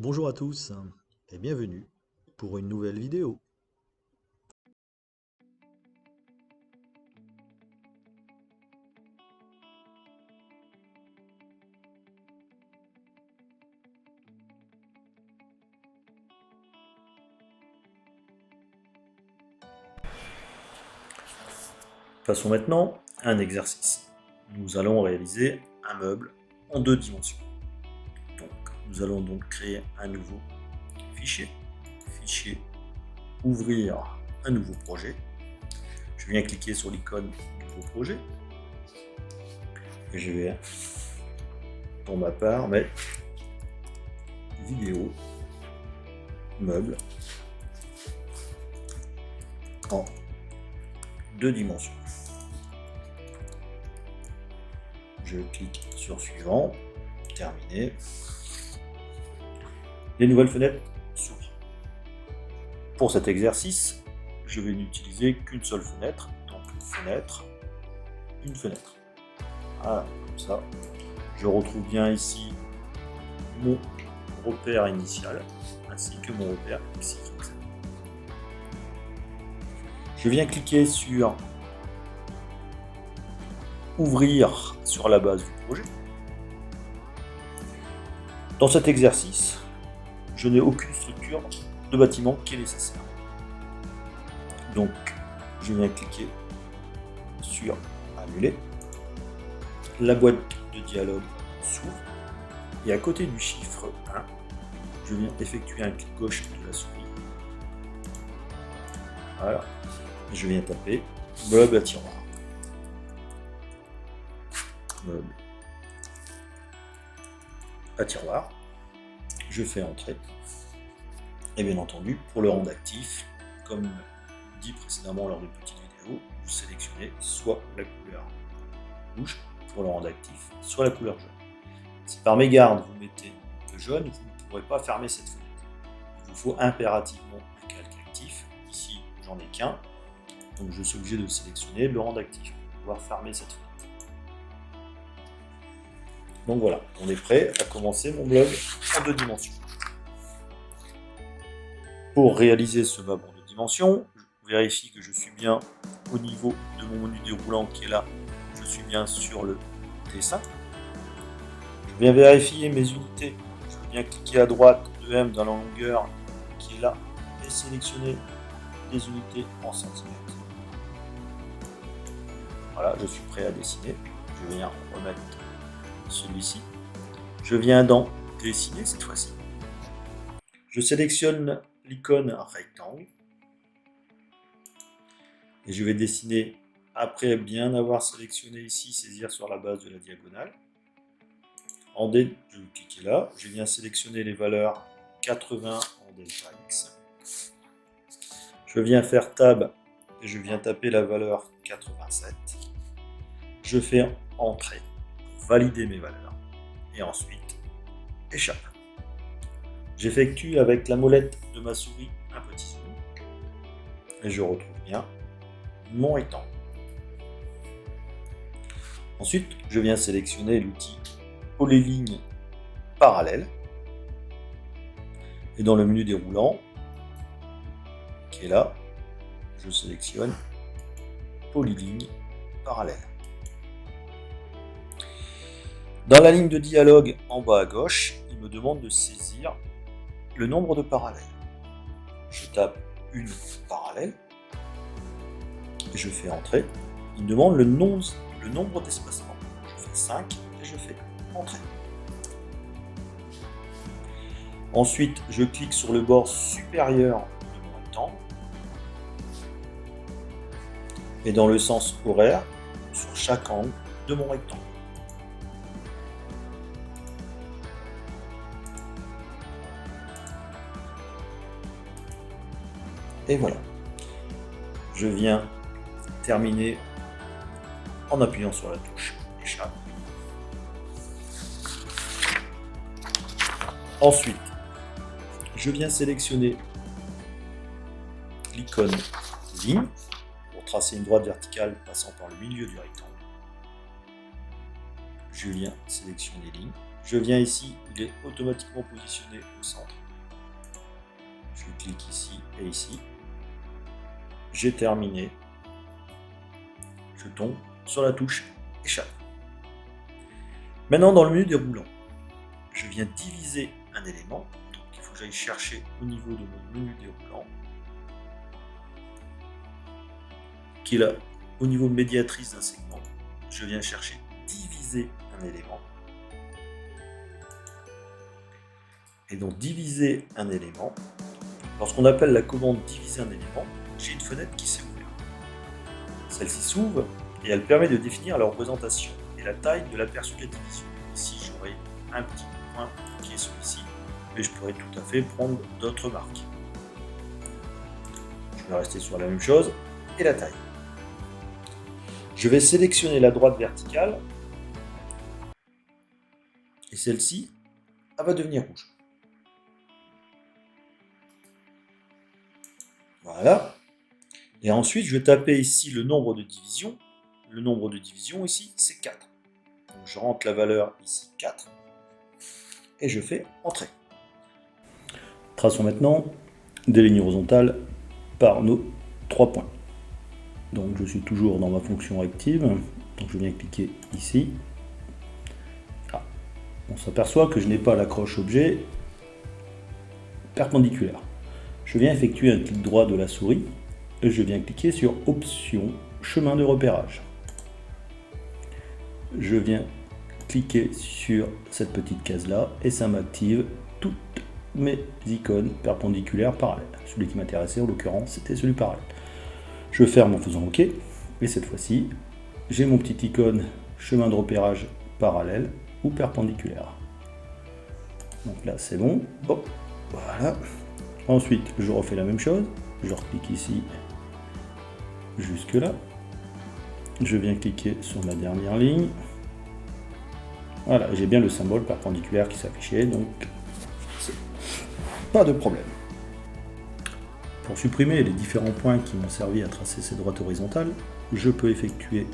Bonjour à tous et bienvenue pour une nouvelle vidéo. Passons maintenant à un exercice. Nous allons réaliser un meuble en deux dimensions. Donc, nous allons donc créer un nouveau fichier. Fichier, ouvrir un nouveau projet. Je viens cliquer sur l'icône nouveau projet. Et je vais, pour ma part, mettre vidéo, meuble en deux dimensions. Je clique sur suivant, terminé. Les nouvelles fenêtres s'ouvrent. Pour cet exercice, je vais n'utiliser qu'une seule fenêtre, donc fenêtre, une fenêtre. Voilà, comme ça, je retrouve bien ici mon repère initial, ainsi que mon repère ici. Je viens cliquer sur ouvrir sur la base du projet. Dans cet exercice, je n'ai aucune structure de bâtiment qui est nécessaire. Donc, je viens cliquer sur annuler. La boîte de dialogue s'ouvre et à côté du chiffre 1, je viens effectuer un clic gauche de la souris. Voilà. Je viens taper meuble à tiroir. Meuble à tiroir. Je fais entrer. Et bien entendu, pour le rendre actif, comme dit précédemment lors d'une petite vidéo, vous sélectionnez soit la couleur rouge pour le rendre actif, soit la couleur jaune. Si par mégarde vous mettez le jaune, vous ne pourrez pas fermer cette fenêtre. Il vous faut impérativement un calque actif. Ici, j'en ai qu'un, donc je suis obligé de sélectionner le rendre actif pour pouvoir fermer cette fenêtre. Donc voilà, on est prêt à commencer mon blog en deux dimensions. Pour réaliser ce meuble en deux dimensions, je vérifie que je suis bien au niveau de mon menu déroulant qui est là. Je suis bien sur le dessin. Je viens vérifier mes unités. Je viens cliquer à droite de M dans la longueur qui est là et sélectionner les unités en centimètres. Voilà, je suis prêt à dessiner. Je viens remettre celui-ci. Je viens dans dessiner cette fois-ci. Je sélectionne l'icône rectangle et je vais dessiner après bien avoir sélectionné ici saisir sur la base de la diagonale. En D, je vais cliquer là, je viens sélectionner les valeurs 80 en delta X. Je viens faire tab et je viens taper la valeur 87. Je fais entrer pour valider mes valeurs et ensuite échappe. J'effectue avec la molette de ma souris un petit zoom et je retrouve bien mon rectangle. Ensuite, je viens sélectionner l'outil polyligne parallèle et dans le menu déroulant qui est là, je sélectionne polyligne parallèle. Dans la ligne de dialogue en bas à gauche, il me demande de saisir le nombre de parallèles. Je tape une parallèle et je fais entrer. Il me demande le nombre d'espacements. Je fais 5 et je fais entrer. Ensuite, je clique sur le bord supérieur de mon rectangle et dans le sens horaire sur chaque angle de mon rectangle. Et voilà. Je viens terminer en appuyant sur la touche échappe. Ensuite, je viens sélectionner l'icône ligne pour tracer une droite verticale passant par le milieu du rectangle. Je viens sélectionner ligne, Je viens ici, il est automatiquement positionné au centre. Je clique ici et ici. J'ai terminé. Je tombe sur la touche échappe. Maintenant, dans le menu déroulant, je viens diviser un élément. Donc, il faut que j'aille chercher au niveau de mon menu déroulant, qui est là, au niveau médiatrice d'un segment. Je viens chercher diviser un élément. Et donc, diviser un élément, lorsqu'on appelle la commande diviser un élément, j'ai une fenêtre qui s'est ouverte. Celle-ci s'ouvre et elle permet de définir la représentation et la taille de l'aperçu de la division. Ici, j'aurai un petit point qui est celui-ci, mais je pourrais tout à fait prendre d'autres marques. Je vais rester sur la même chose et la taille. Je vais sélectionner la droite verticale et celle-ci, elle va devenir rouge. Voilà. Et ensuite, je vais taper ici le nombre de divisions. Le nombre de divisions ici, c'est 4. Donc je rentre la valeur ici 4 et je fais Entrée. Traçons maintenant des lignes horizontales par nos 3 points. Donc je suis toujours dans ma fonction active. Donc je viens cliquer ici. Ah, on s'aperçoit que je n'ai pas l'accroche objet perpendiculaire. Je viens effectuer un clic droit de la souris et je viens cliquer sur Option chemin de repérage. Je viens cliquer sur cette petite case là et ça m'active toutes mes icônes perpendiculaires parallèles. Celui qui m'intéressait en l'occurrence c'était celui parallèle. Je ferme en faisant OK et cette fois-ci j'ai mon petit icône chemin de repérage parallèle ou perpendiculaire. Donc là c'est bon. Hop, voilà. Ensuite je refais la même chose. Je reclique ici jusque là. Je viens cliquer sur ma dernière ligne. Voilà, j'ai bien le symbole perpendiculaire qui s'affichait, donc pas de problème. Pour supprimer les différents points qui m'ont servi à tracer ces droites horizontales, je peux effectuer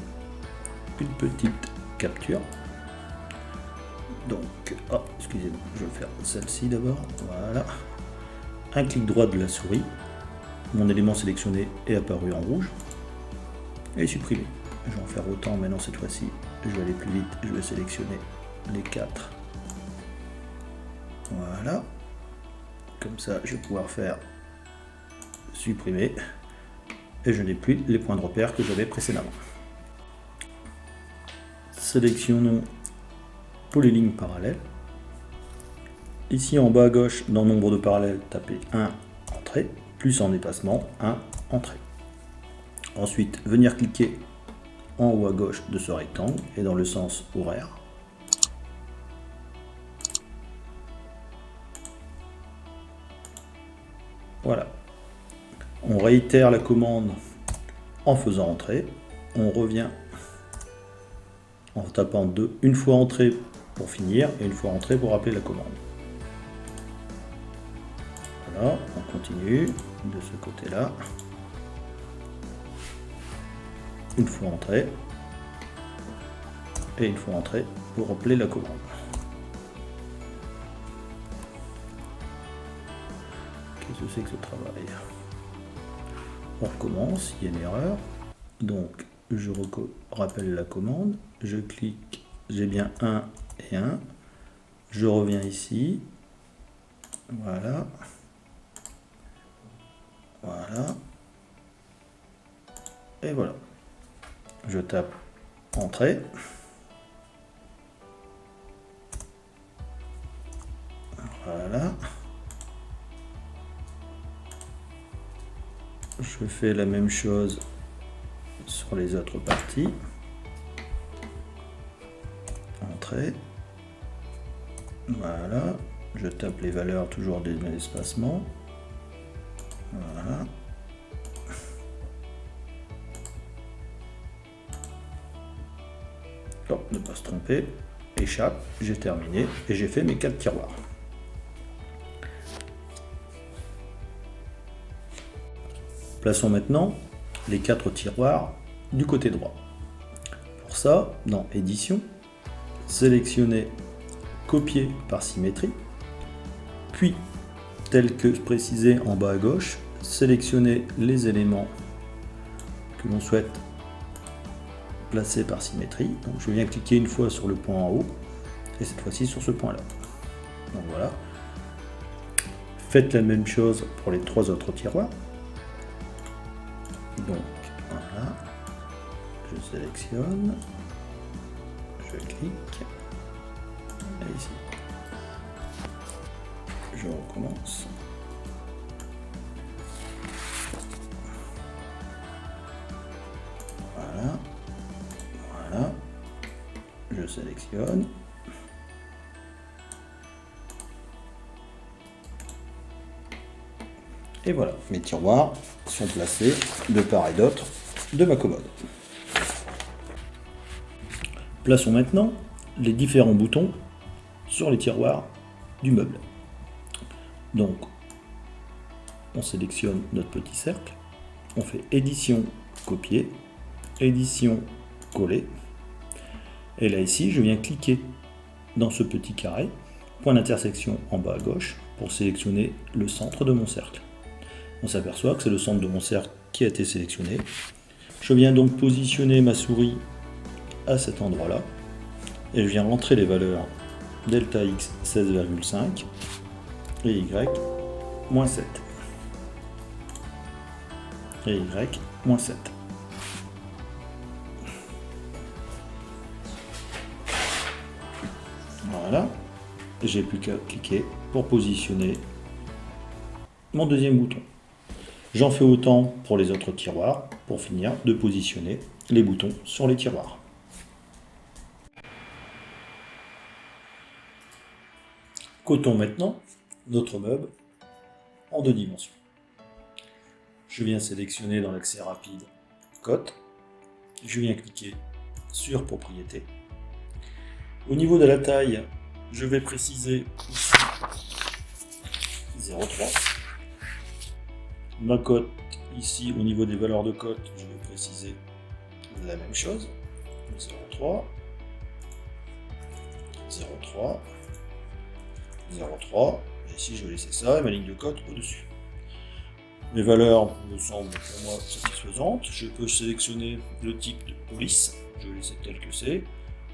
une petite capture. Donc, excusez-moi, je vais faire celle-ci d'abord. Voilà. Un clic droit de la souris. Mon élément sélectionné est apparu en rouge. Et supprimer. Je vais en faire autant maintenant cette fois-ci. Je vais aller plus vite. Je vais sélectionner les 4. Voilà. Comme ça, je vais pouvoir faire supprimer. Et je n'ai plus les points de repère que j'avais précédemment. Sélectionnons pour les lignes parallèles. Ici en bas à gauche, dans nombre de parallèles, tapez 1 entrée, plus en espacement 1 entrée. Ensuite, venir cliquer en haut à gauche de ce rectangle et dans le sens horaire. Voilà. On réitère la commande en faisant entrer. On revient en tapant une fois entrée pour finir et une fois entrée pour rappeler la commande. Voilà, on continue de ce côté-là. Une fois entrée et une fois entrée pour rappeler la commande. Qu'est-ce que c'est que ce travail? On recommence, il y a une erreur. Donc je rappelle la commande, je clique, j'ai bien 1 et 1. Je reviens ici. Voilà. Voilà. Et voilà. Je tape Entrée. Voilà. Je fais la même chose sur les autres parties. Entrée. Voilà. Je tape les valeurs toujours des espacements. Voilà. Hop, ne pas se tromper. Échappe. J'ai terminé et j'ai fait mes 4 tiroirs. Plaçons maintenant les 4 tiroirs du côté droit. Pour ça, dans Édition, sélectionnez copier par symétrie, puis, tel que précisé en bas à gauche, sélectionner les éléments que l'on souhaite placer par symétrie. Donc je viens cliquer une fois sur le point en haut, et cette fois-ci sur ce point-là. Donc voilà. Faites la même chose pour les 3 autres tiroirs. Donc voilà, je sélectionne, je clique, et ici, je recommence. Voilà, voilà, je sélectionne. Et voilà, mes tiroirs sont placés de part et d'autre de ma commode. Plaçons maintenant les différents boutons sur les tiroirs du meuble. Donc, on sélectionne notre petit cercle, on fait édition, copier, édition, coller. Et là ici, je viens cliquer dans ce petit carré, point d'intersection en bas à gauche, pour sélectionner le centre de mon cercle. On s'aperçoit que c'est le centre de mon cercle qui a été sélectionné. Je viens donc positionner ma souris à cet endroit-là et je viens rentrer les valeurs delta x 16,5 et y moins 7 et y moins 7. Voilà, j'ai plus qu'à cliquer pour positionner mon deuxième bouton. J'en fais autant pour les autres tiroirs pour finir de positionner les boutons sur les tiroirs. Cotons maintenant notre meuble en 2 dimensions. Je viens sélectionner dans l'accès rapide cote, je viens cliquer sur propriété. Au niveau de la taille, je vais préciser ici 0,3. Ma cote, ici, au niveau des valeurs de cote, je vais préciser la même chose. 0,3, 0,3, 0,3. Et ici, je vais laisser ça et ma ligne de cote au-dessus. Les valeurs me semblent pour moi satisfaisantes. Je peux sélectionner le type de police. Je vais laisser tel que c'est.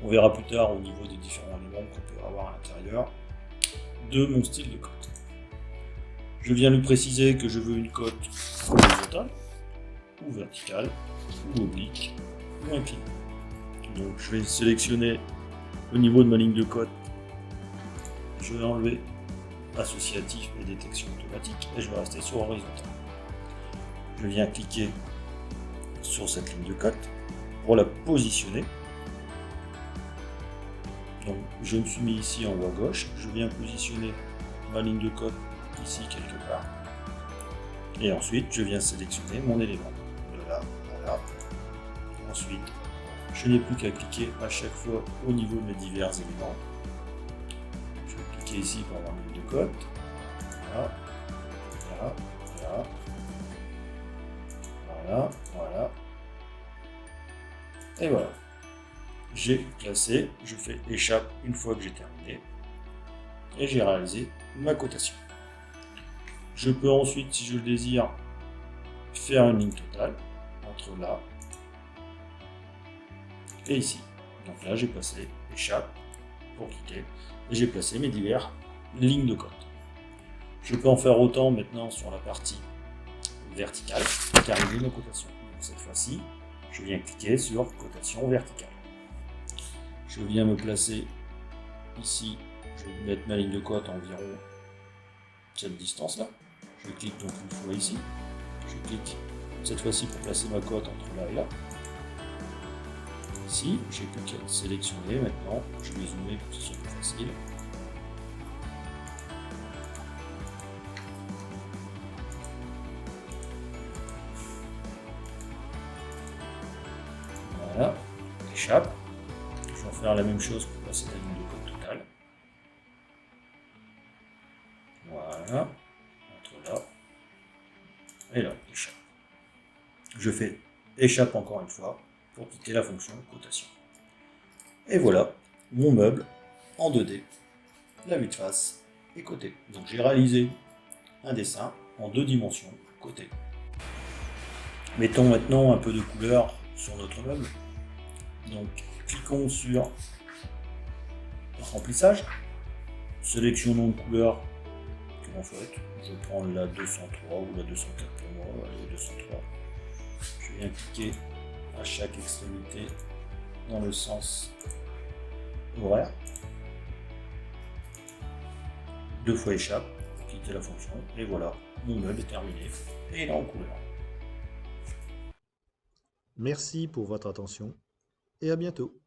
On verra plus tard au niveau des différents éléments qu'on peut avoir à l'intérieur de mon style de cote. Je viens lui préciser que je veux une cote horizontale, ou verticale, ou oblique, ou inclinée. Donc je vais sélectionner au niveau de ma ligne de cote, je vais enlever associatif et détection automatique, et je vais rester sur horizontal. Je viens cliquer sur cette ligne de cote pour la positionner. Donc je me suis mis ici en haut à gauche, je viens positionner ma ligne de cote ici quelque part. Et ensuite, je viens sélectionner mon élément. De là à là. Ensuite, je n'ai plus qu'à cliquer à chaque fois au niveau de mes divers éléments. Je vais cliquer ici pour avoir une ligne de cote. Voilà. Voilà. Voilà. Voilà. Voilà. Et voilà. J'ai placé, je fais échappe une fois que j'ai terminé. Et j'ai réalisé ma cotation. Je peux ensuite, si je le désire, faire une ligne totale entre là et ici. Donc là, j'ai passé échappe pour quitter et j'ai placé mes diverses lignes de cote. Je peux en faire autant maintenant sur la partie verticale car j'ai ma cotation. Donc cette fois-ci, je viens cliquer sur cotation verticale. Je viens me placer ici, je vais mettre ma ligne de cote à environ cette distance-là. Je clique donc une fois ici, je clique cette fois-ci pour placer ma cote entre là et là. Ici, j'ai plus qu'à sélectionner maintenant, je vais zoomer pour que ce soit plus facile. Voilà, échappe. Je vais en faire la même chose pour passer la ligne de cote totale. Voilà, entre là et là, échappe. Je fais échappe encore une fois pour quitter la fonction cotation. Et voilà mon meuble en 2D la vue de face et côté. Donc j'ai réalisé un dessin en 2 dimensions, côté. Mettons maintenant un peu de couleur sur notre meuble. Donc cliquons sur remplissage, sélectionnons une couleur que l'on souhaite. Je vais prendre la 203 ou la 204 pour moi, allez, 203. Je viens cliquer à chaque extrémité dans le sens horaire. 2 fois échappe, quitter la fonction, et voilà, mon meuble est terminé et il est en couleur. Merci pour votre attention et à bientôt.